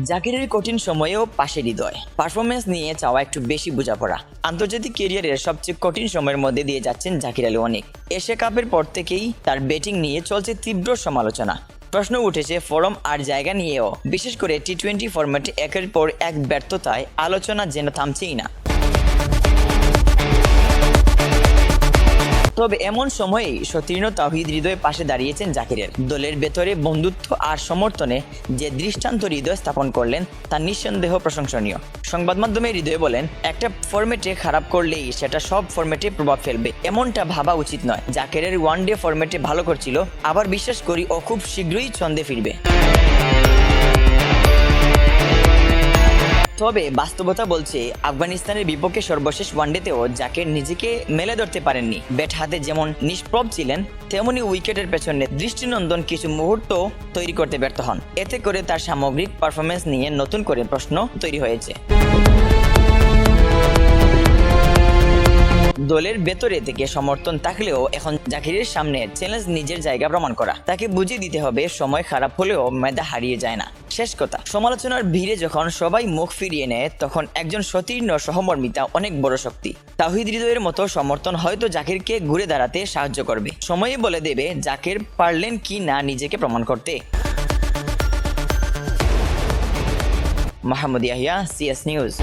জাকিরের কঠিন সময়েও পাশে হৃদয়। পারফরমেন্স নিয়ে চাওয়া একটু বেশি বোঝাপড়া। আন্তর্জাতিক ক্যারিয়ারের সবচেয়ে কঠিন সময়ের মধ্যে দিয়ে যাচ্ছেন জাকির আলী অনেক। এশিয়া কাপের পর থেকেই তার ব্যাটিং নিয়ে চলছে তীব্র সমালোচনা। প্রশ্ন উঠেছে ফরম আর জায়গা নিয়েও। বিশেষ করে টি-20 ফরম্যাটে একের পর এক ব্যর্থতায় আলোচনা যেন থামছেই না। তবে এমন সময়েই সতীর্ণ তাওহিদ হৃদয় পাশে দাঁড়িয়েছেন জাকিরের। দলের ভেতরে বন্ধুত্ব আর সমর্থনে যে দৃষ্টান্ত হৃদয় স্থাপন করলেন তা নিঃসন্দেহ প্রশংসনীয়। সংবাদ মাধ্যমে হৃদয় বলেন, একটা ফরম্যাটে খারাপ করলেই সেটা সব ফরম্যাটে প্রভাব ফেলবে, এমনটা ভাবা উচিত নয়। জাকিরের ওয়ানডে ফরম্যাটে ভালো করছিল, আবার বিশ্বাস করি ও খুব শীঘ্রই ছন্দে ফিরবে। তবে বাস্তবতা বলছে আফগানিস্তানের বিপক্ষে সর্বশেষ ওয়ানডেতেও জাকির নিজেকে মেলে ধরতে পারেননি। ব্যাট হাতে যেমন নিষ্প্রভ ছিলেন, তেমনি উইকেটের পেছনে দৃষ্টিনন্দন কিছু মুহূর্ত তৈরি করতে ব্যর্থ হন। এতে করে তার সামগ্রিক পারফরমেন্স নিয়ে নতুন করে প্রশ্ন তৈরি হয়েছে। দলের ভেতরে থেকে সমর্থন থাকলেও এখন জাকিরের সামনে চ্যালেঞ্জ নিজের জায়গা প্রমাণ করা। তাকে বুঝিয়ে দিতে হবে সময় খারাপ হলেও মেধা হারিয়ে যায় না। শেষ কথা, সমালোচনার ভিড়ে যখন সবাই মুখ ফিরিয়ে নেয় তখন একজন সতীর্ণ সহমর্মিতা অনেক বড় শক্তি। তাওহিদ হৃদয়ের মতো সমর্থন হয়তো জাকিরকে ঘুরে দাঁড়াতে সাহায্য করবে। সময়ই বলে দেবে জাকির পারলেন কি না নিজেকে প্রমাণ করতে। Mahmud Yahya, CS news.